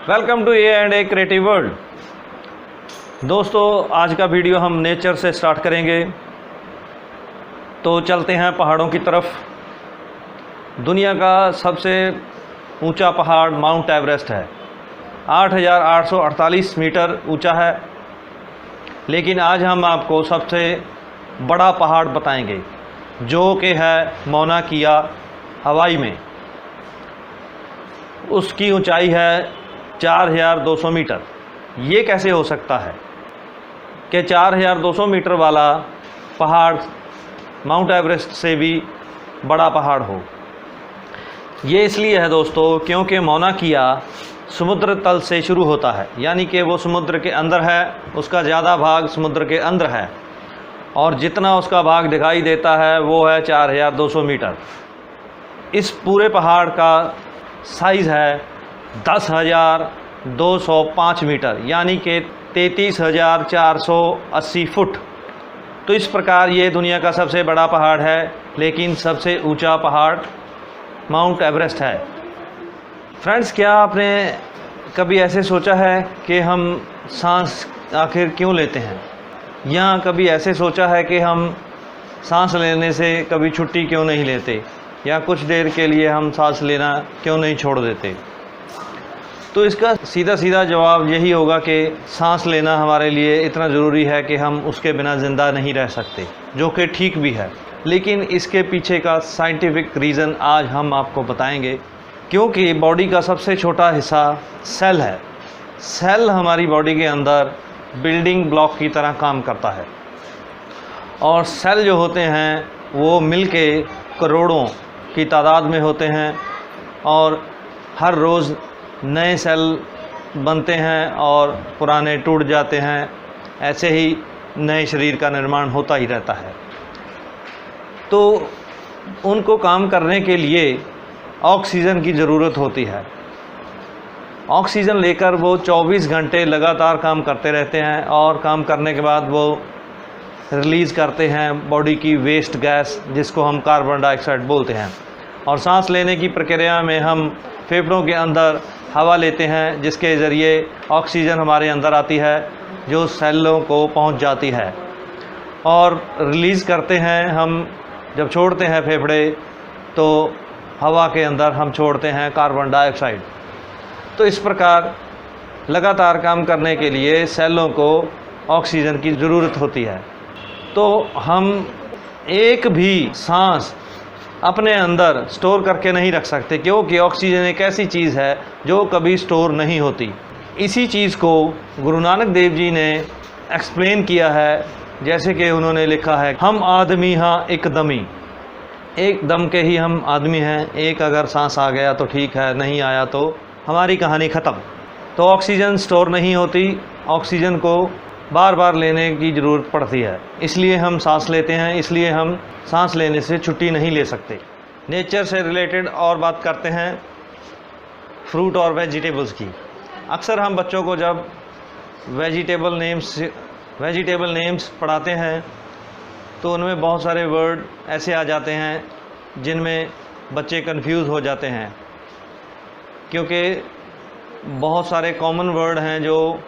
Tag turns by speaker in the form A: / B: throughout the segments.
A: Welcome to A&A creative world. दोस्तों, आज का वीडियो हम नेचर से स्टार्ट करेंगे। तो चलते हैं पहाड़ों की तरफ। दुनिया का सबसे ऊंचा पहाड़ माउंट एवरेस्ट है। 8,848 मीटर ऊंचा है। लेकिन आज हम आपको सबसे बड़ा पहाड़ बताएंगे, जो कि है मौना किया, हवाई में। उसकी ऊंचाई है 4,200 मीटर। ये कैसे हो सकता है कि 4,200 मीटर वाला पहाड़ माउंट एवरेस्ट से भी बड़ा पहाड़ हो? ये इसलिए है दोस्तों, क्योंकि मौना किया समुद्र तल से शुरू होता है, यानी कि वो समुद्र के अंदर है। उसका ज़्यादा भाग समुद्र के अंदर है और जितना उसका भाग दिखाई देता है वो है 4,200 मीटर। इस पूरे पहाड़ का साइज़ है 10,205 मीटर, यानी कि 33,480 फुट। तो इस प्रकार ये दुनिया का सबसे बड़ा पहाड़ है, लेकिन सबसे ऊंचा पहाड़ माउंट एवरेस्ट है। फ्रेंड्स, क्या आपने कभी ऐसे सोचा है कि हम सांस आखिर क्यों लेते हैं? या कभी ऐसे सोचा है कि हम सांस लेने से कभी छुट्टी क्यों नहीं लेते, या कुछ देर के लिए हम सांस लेना क्यों नहीं छोड़ देते? तो इसका सीधा सीधा जवाब यही होगा कि सांस लेना हमारे लिए इतना ज़रूरी है कि हम उसके बिना ज़िंदा नहीं रह सकते, जो कि ठीक भी है। लेकिन इसके पीछे का साइंटिफिक रीज़न आज हम आपको बताएंगे। क्योंकि बॉडी का सबसे छोटा हिस्सा सेल है। सेल हमारी बॉडी के अंदर बिल्डिंग ब्लॉक की तरह काम करता है, और सेल जो होते हैं वो मिलके करोड़ों की तादाद में होते हैं, और हर रोज़ नए सेल बनते हैं और पुराने टूट जाते हैं। ऐसे ही नए शरीर का निर्माण होता ही रहता है। तो उनको काम करने के लिए ऑक्सीजन की ज़रूरत होती है। ऑक्सीजन लेकर वो 24 घंटे लगातार काम करते रहते हैं, और काम करने के बाद वो रिलीज़ करते हैं बॉडी की वेस्ट गैस, जिसको हम कार्बन डाइऑक्साइड बोलते हैं। और सांस लेने की प्रक्रिया में हम फेफड़ों के अंदर हवा लेते हैं, जिसके ज़रिए ऑक्सीजन हमारे अंदर आती है, जो सेलों को पहुंच जाती है, और रिलीज़ करते हैं हम। जब छोड़ते हैं फेफड़े, तो हवा के अंदर हम छोड़ते हैं कार्बन डाइऑक्साइड। तो इस प्रकार लगातार काम करने के लिए सेलों को ऑक्सीजन की ज़रूरत होती है। तो हम एक भी सांस अपने अंदर स्टोर करके नहीं रख सकते, क्योंकि ऑक्सीजन एक ऐसी चीज़ है जो कभी स्टोर नहीं होती। इसी चीज़ को गुरु नानक देव जी ने एक्सप्लेन किया है, जैसे कि उन्होंने लिखा है, हम आदमी हाँ एक दमी। एक दम के ही हम आदमी हैं। एक अगर सांस आ गया तो ठीक है, नहीं आया तो हमारी कहानी ख़त्म। तो ऑक्सीजन स्टोर नहीं होती, ऑक्सीजन को बार बार लेने की ज़रूरत पड़ती है। इसलिए हम सांस लेते हैं, इसलिए हम सांस लेने से छुट्टी नहीं ले सकते। नेचर से रिलेटेड और बात करते हैं फ्रूट और वेजिटेबल्स की। अक्सर हम बच्चों को जब वेजिटेबल नेम्स पढ़ाते हैं, तो उनमें बहुत सारे वर्ड ऐसे आ जाते हैं जिनमें बच्चे कंफ्यूज हो जाते हैं, क्योंकि बहुत सारे कॉमन वर्ड हैं जो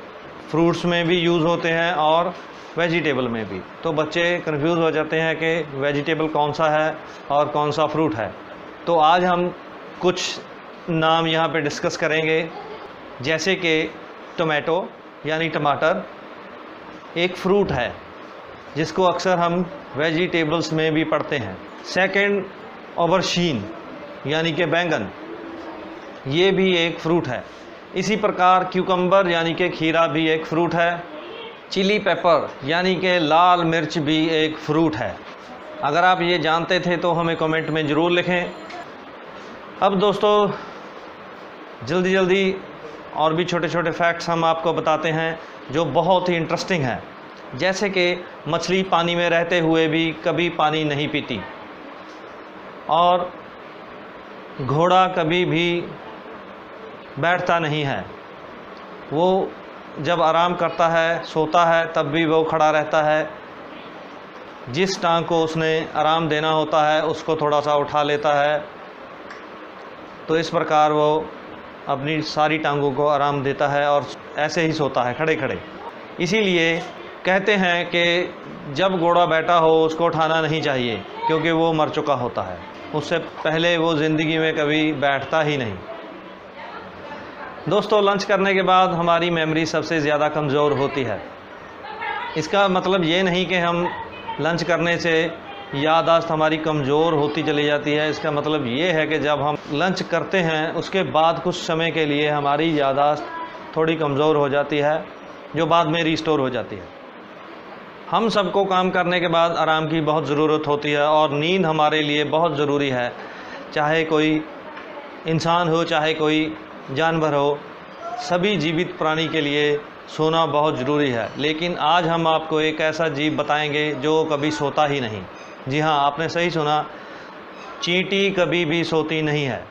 A: फ्रूट्स में भी यूज़ होते हैं और वेजिटेबल में भी। तो बच्चे कंफ्यूज हो जाते हैं कि वेजिटेबल कौन सा है और कौन सा फ्रूट है। तो आज हम कुछ नाम यहाँ पे डिस्कस करेंगे, जैसे कि टोमेटो यानी टमाटर एक फ्रूट है, जिसको अक्सर हम वेजिटेबल्स में भी पढ़ते हैं। सेकंड, ऑबरशीन यानी कि बैंगन, ये भी एक फ्रूट है। इसी प्रकार क्यूकम्बर यानी कि खीरा भी एक फ्रूट है। चिली पेपर यानी कि लाल मिर्च भी एक फ्रूट है। अगर आप ये जानते थे तो हमें कमेंट में ज़रूर लिखें। अब दोस्तों, जल्दी जल्दी और भी छोटे छोटे फैक्ट्स हम आपको बताते हैं जो बहुत ही इंटरेस्टिंग हैं। जैसे कि मछली पानी में रहते हुए भी कभी पानी नहीं पीती, और घोड़ा कभी भी बैठता नहीं है। वो जब आराम करता है, सोता है, तब भी वो खड़ा रहता है। जिस टांग को उसने आराम देना होता है, उसको थोड़ा सा उठा लेता है। तो इस प्रकार वो अपनी सारी टांगों को आराम देता है और ऐसे ही सोता है खड़े खड़े। इसीलिए कहते हैं कि जब घोड़ा बैठा हो उसको उठाना नहीं चाहिए, क्योंकि वो मर चुका होता है, उससे पहले वो ज़िंदगी में कभी बैठता ही नहीं। दोस्तों, लंच करने के बाद हमारी मेमोरी सबसे ज़्यादा कमज़ोर होती है। इसका मतलब ये नहीं कि हम लंच करने से याददाश्त हमारी कमज़ोर होती चली जाती है। इसका मतलब ये है कि जब हम लंच करते हैं उसके बाद कुछ समय के लिए हमारी याददाश्त थोड़ी कमज़ोर हो जाती है, जो बाद में रिस्टोर हो जाती है। हम सबको काम करने के बाद आराम की बहुत ज़रूरत होती है और नींद हमारे लिए बहुत ज़रूरी है। चाहे कोई इंसान हो, चाहे कोई जानवर हो, सभी जीवित प्राणी के लिए सोना बहुत ज़रूरी है। लेकिन आज हम आपको एक ऐसा जीव बताएंगे जो कभी सोता ही नहीं। जी हाँ, आपने सही सुना, चींटी कभी भी सोती नहीं है।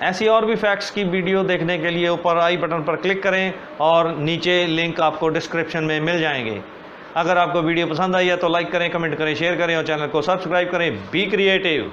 A: ऐसी और भी फैक्ट्स की वीडियो देखने के लिए ऊपर आई बटन पर क्लिक करें और नीचे लिंक आपको डिस्क्रिप्शन में मिल जाएंगे। अगर आपको वीडियो पसंद आई है तो लाइक करें, कमेंट करें, शेयर करें और चैनल को सब्सक्राइब करें। Be creative.